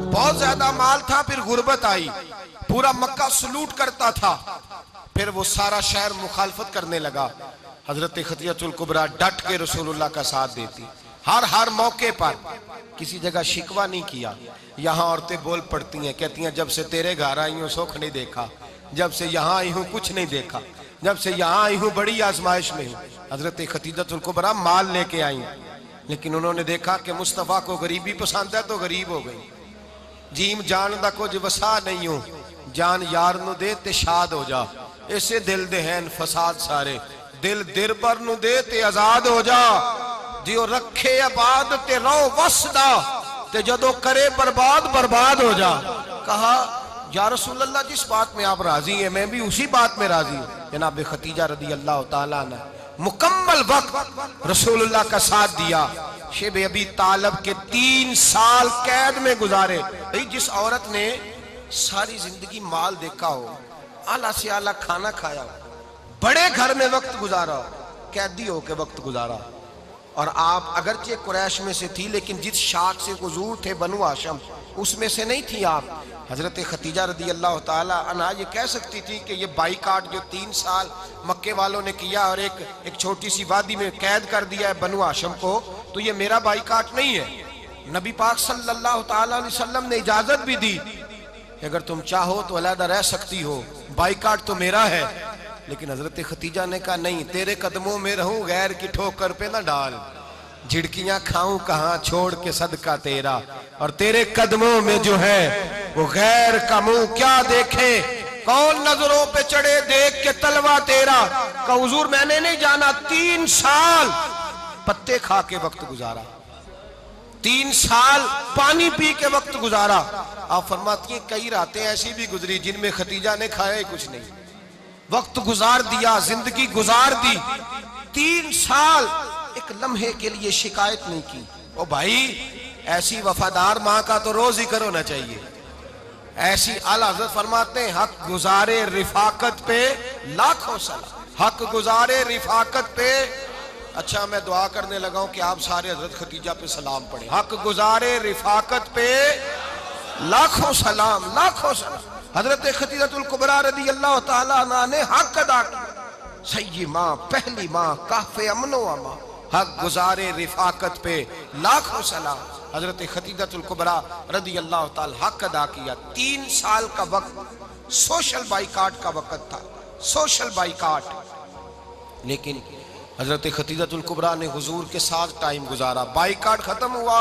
बहुत ज्यादा माल था, फिर गुर्बत आई, पूरा मक्का सलूट करता था, फिर वो सारा शहर मुखालफत करने लगा। हजरत खदीजतुल कुबरा डट के रसूलुल्लाह का साथ देती, हर मौके पर किसी जगह शिकवा नहीं किया। यहाँ औरतें बोल पड़ती हैं, कहती हैं जब से तेरे घर आई हूँ सुख नहीं देखा, जब से यहाँ आई हूँ कुछ नहीं देखा, जब से यहाँ आई हूँ बड़ी आजमाइश में हूँ। हजरत खदीजतुल कुबरा माल लेके आई, लेकिन उन्होंने देखा कि मुस्तफ़ा को गरीबी पसंद है तो गरीब हो गई। जीम जान दा कुछ वसा नहीं हूं, जान यार नु दे ते शाद हो जा, ऐसे दिल दे हैं फसाद सारे, दिल दिरबर नु दे ते आजाद हो जा, जियो रखे आबाद ते रहो वसदा, ते जदों करे बर्बाद बर्बाद हो जा। कहा या रसूल अल्लाह जिस बात में आप राजी हैं मैं भी उसी बात में राजी हूं। जनाब खदीजा रदी अल्लाह तआला ने मुकम्मल वक्त रसूलुल्लाह का साथ दिया। शेब अबी तालब के 3 साल कैद में गुजारे। जिस औरत ने सारी जिंदगी माल देखा हो, आला से आला खाना खाया हो, बड़े घर में वक्त गुजारा हो, कैदी हो के वक्त गुजारा, और आप अगरचे कुरैश में से थी लेकिन जिस शाख से हुजूर थे बनु हाशम उसमें से नहीं थी आप। हजरत खदीजा रदी अल्लाह ताला अन्हा ये कह सकती थी कि ये बाइकाट जो 3 साल मक्के वालों ने किया और एक छोटी सी वादी में कैद कर दिया है बनु हाशम को, तो ये मेरा बाइकाट नहीं है। नबी पाक सल्लल्लाहु ताला अलैहि वसल्लम ने इजाजत भी दी कि अगर तुम चाहो तो अलहदा रह सकती हो, बाइकाट तो मेरा है। लेकिन हजरत खदीजा ने कहा नहीं, तेरे कदमों में रहूं गैर की ठोकर पे ना डाल, झिड़कियां खाऊं कहां छोड़ के सदका तेरा, और तेरे कदमों में जो है वो गैर का मुंह क्या देखे, कौन नजरों पे चढ़े देख के तलवा तेरा। का हुजूर मैंने नहीं जाना, 3 साल पत्ते खा के वक्त गुजारा, 3 साल पानी पी के वक्त गुजारा। आप फरमाती हैं कई रातें ऐसी भी गुजरी जिनमें खदीजा ने खाया ही कुछ नहीं, वक्त गुजार दिया, जिंदगी गुजार दी। 3 साल एक लम्हे के लिए शिकायत नहीं की। ओ भाई, ऐसी वफादार माँ का तो रोज जिक्र होना चाहिए। ऐसी आला हज़रत फरमाते हैं हक गुजारे रिफाकत पे लाखों सलाम, हक गुजारे रिफाकत पे। अच्छा, मैं दुआ करने लगा हूं कि आप सारे हजरत खदीजा पे सलाम पढ़ें। हक गुजारे रिफाकत पे लाखों सलाम, लाखों सलाम। हजरत खदीजतुल कुबरा रदी अल्लाह ताला अन्हा ने हक अदा किया। सही माँ, पहली माँ, काफे अमनो अमा, हक गुजारे रिफाकत पे लाखों सलाम। हजरत खदीजतुल कुबरा रदी अल्लाह ताला हक अदा किया। 3 साल का वक्त सोशल बाइकाट का वक्त था, सोशल बाइकाट। लेकिन हजरत खदीजतुल कुबरा ने हुजूर के साथ टाइम गुजारा। बाइकाट खत्म हुआ,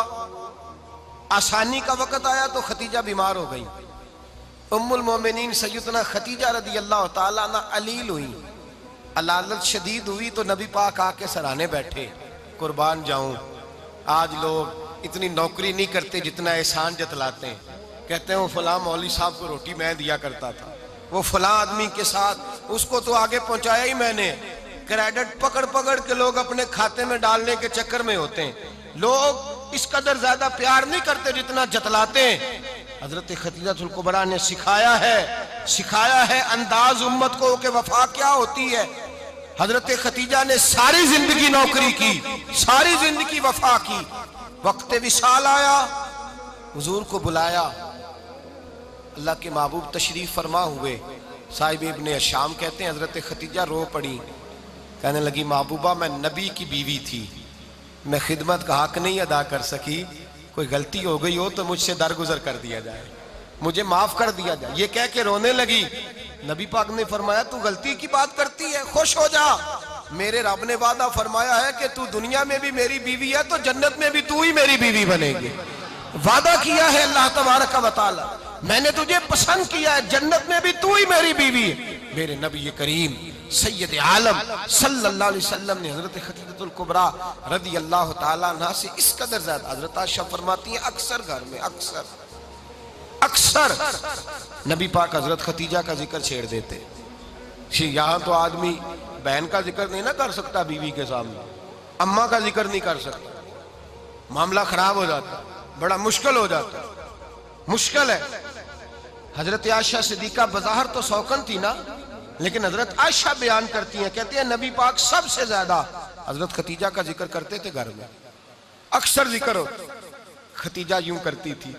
आसानी का वक्त आया तो खदीजा बीमार हो गई। उम्मुल मोमिनीन सैयदना खदीजा रदी अल्लाह ताला अन्हा अलील हुई, अलालत शदीद हुई, तो नबी पाक आके सराहने बैठे। कुर्बान जाऊं, आज लोग इतनी नौकरी नहीं करते जितना एहसान जतलाते हैं। कहते हैं वो फलां मौलवी साहब को रोटी मैं दिया करता था, वो फलां आदमी के साथ उसको तो आगे पहुंचाया ही मैंने। क्रेडिट पकड़ पकड़ के लोग अपने खाते में डालने के चक्कर में होते हैं। लोग इस कदर ज्यादा प्यार नहीं करते जितना जतलाते हैं। हजरत खदीजतुल कुबरा ने सिखाया है अंदाज उम्मत को कि वफा क्या होती है। हजरत खदीजा ने सारी जिंदगी नौकरी की, सारी जिंदगी वफा की। वक्त विसाल आया, हुजूर को बुलाया, अल्लाह के महबूब तशरीफ फरमा हुए। साहिब इब्ने शाम कहते हैं हजरत खदीजा रो पड़ी, कहने लगी महबूबा मैं नबी की बीवी थी, मैं खिदमत का हक नहीं अदा कर सकी, कोई गलती हो गई हो तो मुझसे दरगुजर कर दिया जाए, मुझे माफ कर दिया जाए। ये कह के रोने लगी। नबी पाक ने फरमाया तू गलती की बात करती है, खुश हो जा, मेरे रब ने वादा फरमाया है कि तू दुनिया में भी मेरी बीवी है तो जन्नत में भी तू ही मेरी बीवी बनेगी। वादा किया है अल्लाह तबारक व तआला, मैंने तुझे पसंद किया है, जन्नत में भी तू ही मेरी बीवी है। मेरे नबी करीम सैयद आलम सल्लल्लाहु अलैहि वसल्लम ने हजरत खदीजतुल कुबरा रदी अल्लाह ताला अन्हा से इस कदर ज्यादा, हजरत आयशा फरमाती हैं अक्सर घर में अक्सर नबी पाक हजरत खदीजा का जिक्र छेड़ देते। यहाँ तो आदमी बहन का जिक्र नहीं ना कर सकता बीवी के सामने, अम्मा का जिक्र नहीं कर सकता, मामला खराब हो जाता, बड़ा मुश्किल हो जाता, मुश्किल है। हजरत आयशा सिद्दीका बज़ाहिर तो सौकन थी ना, लेकिन हजरत आयशा बयान करती हैं, कहती है नबी पाक सबसे ज्यादा हजरत खदीजा का जिक्र करते थे घर में, अक्सर जिक्र हो। खदीजा यूं करती थी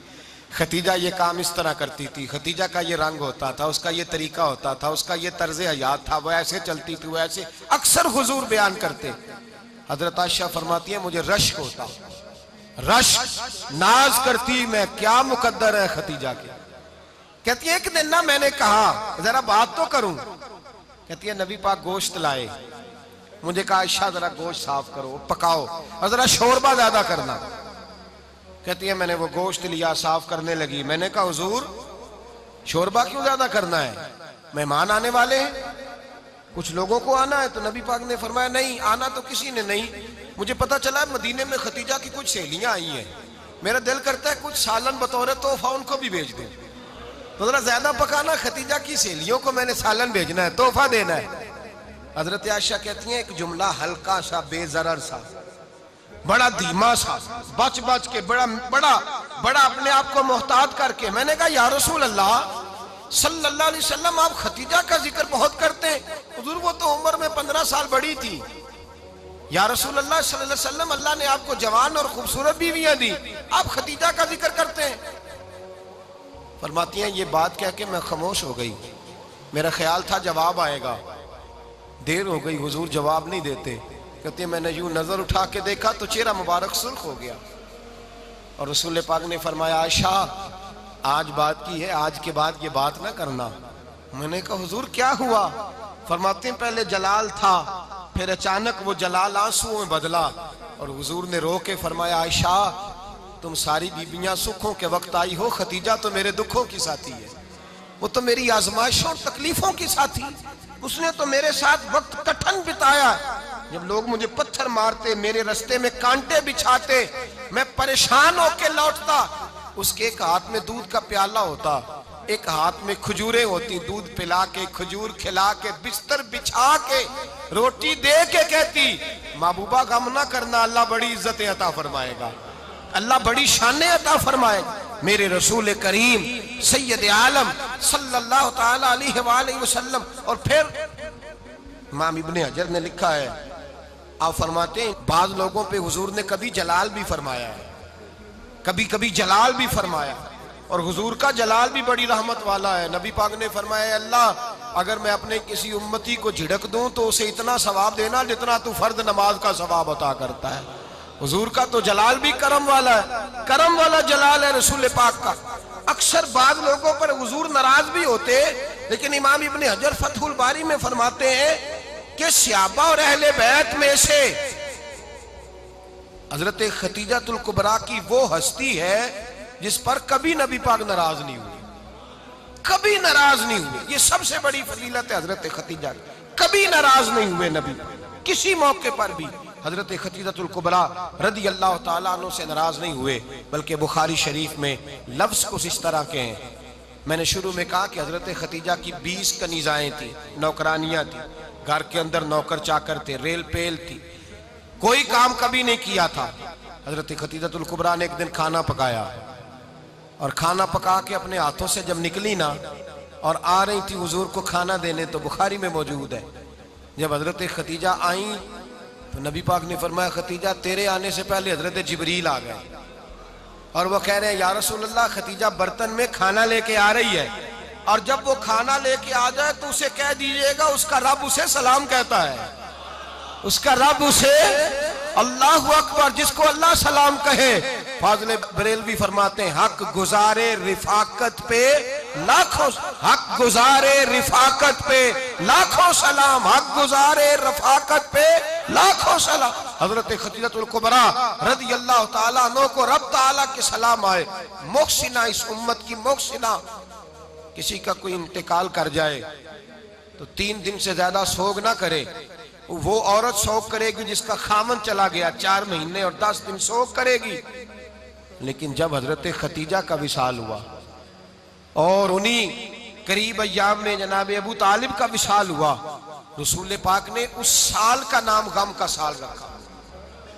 खतीजा ये काम इस तरह करती थी, खतीजा का ये रंग होता था, उसका ये तरीका होता था, उसका ये तर्ज हयात था, वो ऐसे चलती थी, वो ऐसे अक्सर हुजूर बयान करते। हजरत आयशा फरमाती है मुझे रश्क होता, रश्क, नाज करती मैं क्या मुकद्दर है खतीजा के। कहती है एक दिन ना मैंने कहा जरा बात तो करूं। कहती है नबी पाक गोश्त लाए, मुझे कहा आयशा जरा गोश्त साफ करो, पकाओ और जरा शोरबा ज्यादा करना। कहती है मैंने वो गोश्त लिया, साफ करने लगी। मैंने कहा हुजूर शोरबा क्यों ज्यादा करना है, मेहमान आने वाले हैं, कुछ लोगों को आना है। तो नबी पाक ने फरमाया नहीं, आना तो किसी ने नहीं, मुझे पता चला मदीने में खतीजा की कुछ सहेलियां आई हैं, मेरा दिल करता है कुछ सालन बतौर तोहफा उनको भी भेज दूं, तो जरा ज्यादा पकाना, खतीजा की सहेलियों को मैंने सालन भेजना है, तोहफा देना है। हजरत आयशा कहती हैं एक जुमला हल्का सा, बेजरर सा, बड़ा धीमा सा, बच बच के, बड़ा बड़ा बड़ा अपने आप को मोहतात करके मैंने कहा या रसूल अल्लाह सल्लल्लाहु अलैहि वसल्लम आप खतीजा का जिक्र बहुत करते हैं, हुजूर वो तो उम्र में 15 साल बड़ी थी। या रसूल अल्लाह सल्लल्लाहु अलैहि वसल्लम अल्लाह ने आपको जवान और खूबसूरत बीवियां दी, आप खतीजा का जिक्र करते हैं। फरमाती हैं ये बात कह के मैं खामोश हो गई, मेरा ख्याल था जवाब आएगा, देर हो गई, हुजूर जवाब नहीं देते। कहते मैंने यूं नजर उठा के देखा तो चेहरा मुबारक सुर्ख हो गया और रसूल पाक ने फरमाया आयशा आज बात की है, आज के बाद ये बात ना करना। मैंने कहा हुजूर क्या हुआ। फरमाते हैं पहले जलाल था, फिर अचानक वो जलाल आंसुओं में बदला और हुजूर ने रो के फरमाया आयशा तुम सारी बीबियां सुखों के वक्त आई हो, खतीजा तो मेरे दुखों की साथी है, वो तो मेरी आजमाइशों तकलीफों की साथी, उसने तो मेरे साथ वक्त कठिन बिताया। जब लोग मुझे पत्थर मारते, मेरे रास्ते में कांटे बिछाते, मैं परेशान होके लौटता, उसके एक हाथ में दूध का प्याला होता, एक हाथ में खजूरें होती, दूध पिला के, खजूर खिला के, बिस्तर बिछा के, रोटी दे के कहती महबूबा गम ना करना, अल्लाह बड़ी इज्जतें अता फरमाएगा, अल्लाह बड़ी शानें अता फरमाएगा। मेरे रसूल करीम सैयद आलम सल्लल्लाहु ताला अलैहि वसल्लम। और फिर इमाम इब्ने हजर ने लिखा है, आप फरमाते हैं बाज लोगों पे हुजूर ने कभी जलाल भी फरमाया है, कभी कभी जलाल भी फरमाया, और हुजूर का जलाल भी बड़ी रहमत वाला है। नबी पाक ने फरमाया अल्लाह अगर मैं अपने किसी उम्मती को झिड़क दूं तो उसे इतना सवाब देना जितना तू फर्द नमाज का सवाब अता करता है। हुजूर का तो जलाल भी करम वाला है, करम वाला जलाल है रसूल पाक का। अक्सर बाद लोगों पर हुजूर नाराज भी होते, लेकिन इमाम इब्ने हजर फतहुल बारी में फरमाते हैं कि सहाबा और अहले बैत में से हजरत खतीजातुल कुबरा की वो हस्ती है जिस पर कभी नबी पाक नाराज नहीं हुए, कभी नाराज नहीं हुए। ये सबसे बड़ी फजीलत है हजरत खतीजा, कभी नाराज नहीं हुए नबी, किसी मौके पर भी हजरत खतीजातुल कुबरा रदी अल्लाह ताला अन्हु से नाराज नहीं हुए। बल्कि बुखारी शरीफ में लफ्ज कुछ इस तरह के हैं। मैंने शुरू में कहा कि हजरत खतीजा की 20 कनीजाएं थी, नौकरानियां थी, घर के अंदर नौकर चाकर थे, रेल पेल थी, कोई काम कभी नहीं किया था। हजरत खतीजातुल कुबरा ने एक दिन खाना पकाया और खाना पका के अपने हाथों से जब निकली ना और आ रही थी हुजूर को खाना देने, तो बुखारी में मौजूद है जब हजरत खतीजा आई तो नबी पाक ने फरमाया खतीजा तेरे आने से पहले हजरत जिब्रील आ गए और वो कह रहे हैं या रसूल अल्लाह खतीजा बर्तन में खाना लेके आ रही है, और जब वो खाना लेके आ जाए तो उसे कह दीजिएगा उसका रब उसे सलाम कहता है, उसका रब उसे अल्लाहु अकबर, जिसको अल्लाह सलाम कहे। फाज़िल बरेलवी फरमाते हैं हक गुजारे रिफाकत पे लाखों, हक गुजारे रिफाकत पे लाखों सलाम, हक गुजारे रफाकत पे लाखों सलाम। हजरत खतीजातुल कुबरा रदी अल्लाह ताला अन्हा को रब ताला के सलाम आए। मोहसिना, इस उम्मत की मोहसिना। किसी का कोई इंतकाल कर जाए तो 3 दिन से ज्यादा सोग ना करे, वो औरत शोक करेगी जिसका खामन चला गया, 4 महीने और 10 दिन शोक करेगी। लेकिन जब हजरत खतीजा का विशाल हुआ और उन्हीं करीब अय्याम में जनाब अबू तालिब का विशाल हुआ, रसूल पाक ने उस साल का नाम गम का साल रखा,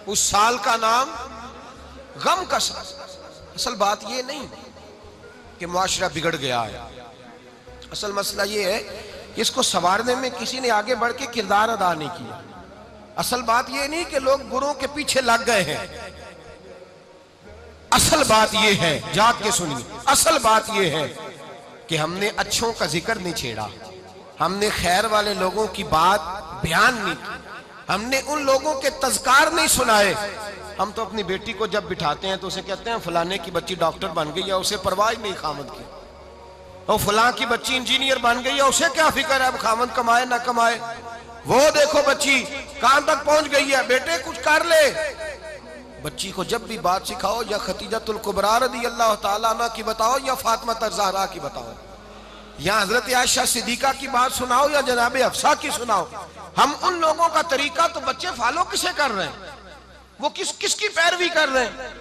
उस साल का नाम गम का साल। असल बात ये नहीं कि मुआशरा बिगड़ गया है, असल मसला ये है कि इसको संवारने में किसी ने आगे बढ़ के किरदार अदा नहीं किया। असल बात ये नहीं कि लोग बुरों के पीछे लग गए हैं, असल बात यह है, जाग के सुनिए, असल बात यह है कि हमने अच्छों का जिक्र नहीं छेड़ा, हमने खैर वाले लोगों की बात बयान नहीं की, हमने उन लोगों के तज़कार नहीं सुनाए। हम तो अपनी बेटी को जब बिठाते हैं तो उसे कहते हैं फलाने की बच्ची डॉक्टर बन गई है, उसे परवाह नहीं खामद की, और फलां की बच्ची इंजीनियर बन गई है, उसे क्या फिक्र है खामद कमाए ना कमाए, वो देखो बच्ची कहां तक पहुंच गई है, बेटे कुछ कर ले। बच्ची को जब भी बात सिखाओ या खतीजतुल कुबरा रज़ी अल्लाह ताला अन्हा की बताओ या फातिमा ज़हरा की बताओ, या हजरत आयशा सिद्दीका की बात सुनाओ या जनाबे हफ्सा की सुनाओ। हम उन लोगों का तरीका तो बच्चे फॉलो किसे कर रहे हैं, वो किसकी पैरवी कर रहे हैं?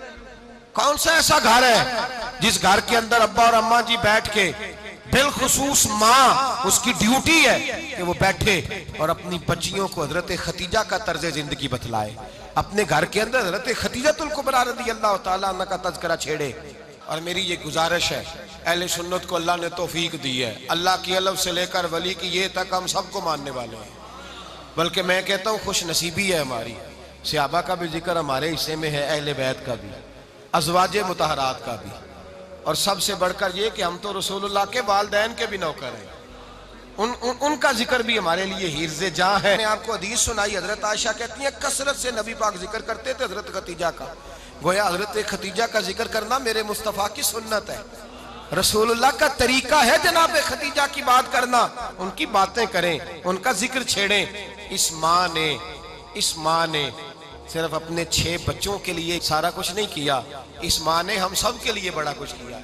कौन सा ऐसा घर है जिस घर के अंदर अब्बा और अम्मा जी बैठ के, बिलखुसूस माँ उसकी ड्यूटी है कि वो बैठे और अपनी बच्चियों को हजरत खतीजा का तर्ज जिंदगी बतलाए, अपने घर के अंदर हजरत खतीजतुल कुबरा रज़ी अल्लाह ताला अन्हा का तज़किरा छेड़े। और मेरी ये गुजारिश है, अहले सुन्नत को अल्लाह ने तौफीक दी है, अल्लाह की अलव से लेकर वली की ये तक हम सबको मानने वाले हैं, बल्कि मैं कहता हूँ खुश नसीबी है हमारी, सहाबा का भी जिक्र हमारे हिस्से में है, अहले बैत का भी, अज़वाजे मुतहरात का भी, और सबसे बढ़कर ये कि हम तो रसूलुल्लाह के वालिदैन के भी नौकर हैं, उनका जिक्र भी हमारे लिए हिर्ज़े जां है। मैंने आपको हदीस सुनाई, हजरत आयशा कहती हैं कसरत से नबी पाक जिक्र करते थे हजरत खतीजा का, गोया हजरत खतीजा का जिक्र करना मेरे मुस्तफ़ा की सुन्नत है, रसूलुल्लाह का तरीका है जनाब खतीजा की बात करना, उनकी बातें करें, उनका जिक्र छेड़ें। इस माँ ने सिर्फ अपने 6 बच्चों के लिए सारा कुछ नहीं किया, इस माँ ने हम सब के लिए बड़ा कुछ किया,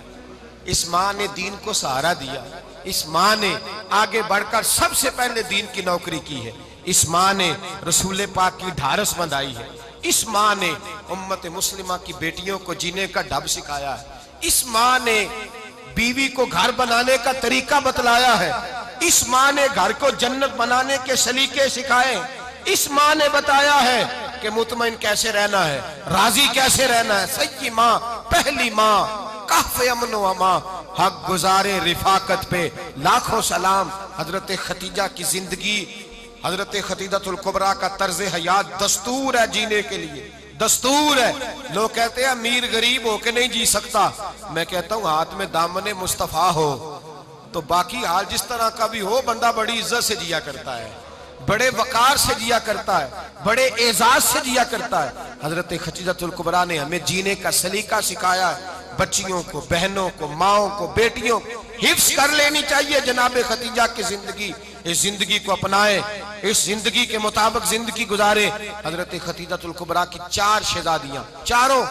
इस माँ ने दीन को सहारा दिया, इस माँ ने आगे बढ़कर सबसे पहले दीन की नौकरी की है, इस माँ ने रसूल पाक की ढारस बंधाई है, इस माँ ने उम्मत मुस्लिमा की बेटियों को जीने का ढब सिखाया है, इस माँ ने बीवी को घर बनाने का तरीका बतलाया है, इस माँ ने घर को जन्नत बनाने के सलीके सिखाए, इस माँ ने बताया है कि मुतमईन कैसे रहना है, राजी कैसे रहना है। सच्ची माँ, पहली माँ, काफ़े अमन व अमा, हक गुजारे रिफाकत पे लाखों सलाम। हजरत खतीजा की जिंदगी, हजरत खतीजतुल कुबरा का तर्ज हयात दस्तूर है जीने के लिए, दस्तूर है। लोग कहते हैं अमीर गरीब होके नहीं जी सकता, मैं कहता हूँ हाथ में दामने मुस्तफा हो तो बाकी हाल जिस तरह का भी हो, बंदा बड़ी इज्जत से जिया करता है, बड़े वकार से जिया करता है, बड़े एजाज से जिया करता है। हजरत खतीजतुल कुबरा ने हमें जीने का सलीका सिखाया है, बच्चियों को, बहनों को, माओ को, बेटियों को हिफ्स कर लेनी चाहिए जनाब खतीजा की जिंदगी। इस जिंदगी को अपनाए, इस जिंदगी के मुताबिक जिंदगी गुजारे। हजरत खतीजतुल कुबरा की 4 शहजादियां, चारों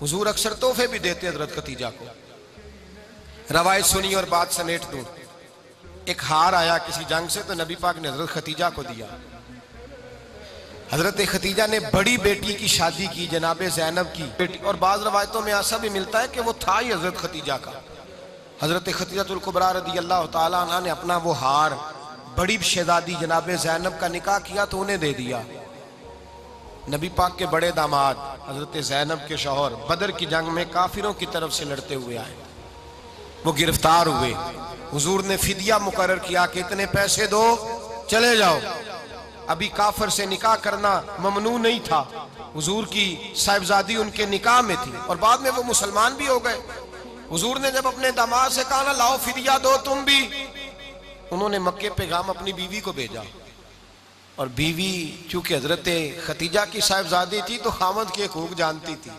हुजूर अक्सर तोहफे भी देते हजरत खतीजा को। रवायत सुनी और बात समेट दूं, एक हार आया किसी जंग से तो नबी पाक ने हजरत खतीजा को दिया। हजरत खतीजा ने बड़ी बेटी की शादी की, जनाब ज़ैनब की बेटी, और बाज़ रवायतों में ऐसा भी मिलता है कि वो था ही हजरत खतीजा का। हजरत खतीजतुल कुबरा रज़ी अल्लाह ताला अन्हा ने अपना वो हार बड़ी शहजादी जनाब ज़ैनब का निकाह किया तो उन्हें दे दिया। नबी पाक के बड़े दामाद हजरत ज़ैनब के शौहर बदर की जंग में काफिरों की तरफ से लड़ते हुए आए, वो गिरफ्तार हुए। हुजूर ने फिदिया मुकर्रर किया कि इतने पैसे दो चले जाओ। अभी काफिर से निकाह करना ममनू नहीं था, हुजूर की साहिबजादी उनके निकाह में थी और बाद में वो मुसलमान भी हो गए। हुजूर ने जब अपने दामाद से कहा ना लाओ फिदिया दो तुम भी, उन्होंने मक्के पैगाम अपनी बीवी को भेजा, और बीवी चूंकि हजरत खतीजा की साहिबजादी थी तो खामद के हकूक जानती थी,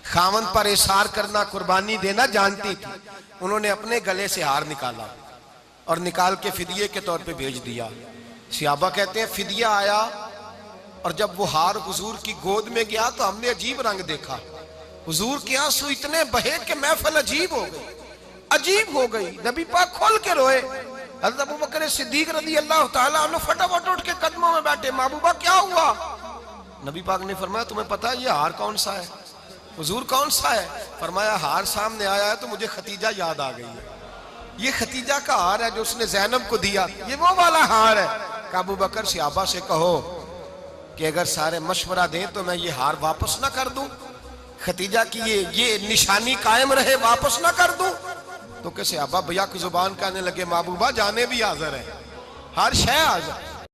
खामद पर इशार करना, कुर्बानी देना जानती थी। उन्होंने अपने गले से हार निकाला और निकाल के फिदिये के तौर पे भेज दिया। सहाबा कहते हैं फिदिया आया और जब वो हार हुजूर की गोद में गया तो हमने अजीब रंग देखा, हुजूर के आंसू इतने बहे कि महफिल अजीब हो गई, अजीब हो गई। नबी पाक खोल के रोए। हज़रत अबू बकर सिद्दीक रज़ी अल्लाह ताला अन्हु फटाफट उठ के कदमों में बैठे, महबूबा क्या हुआ? नबी पाक ने फरमाया तुम्हें पता है ये हार कौन सा है? हुजूर कौन सा है? फरमाया हार सामने आया है तो मुझे खतीजा याद आ गई है, ये खतीजा का हार है जो उसने ज़ैनब को दिया, ये वो वाला हार है। अबू बकर सहाबा से कहो कि अगर सारे मशवरा दें तो मैं ये हार वापस ना कर दूं, खतीजा की ये निशानी कायम रहे, वापस ना कर दूं। तो कैसे सहाबा भैया की जुबान कहने लगे महबूबा जाने भी हाजिर है, हर शय हाजिर।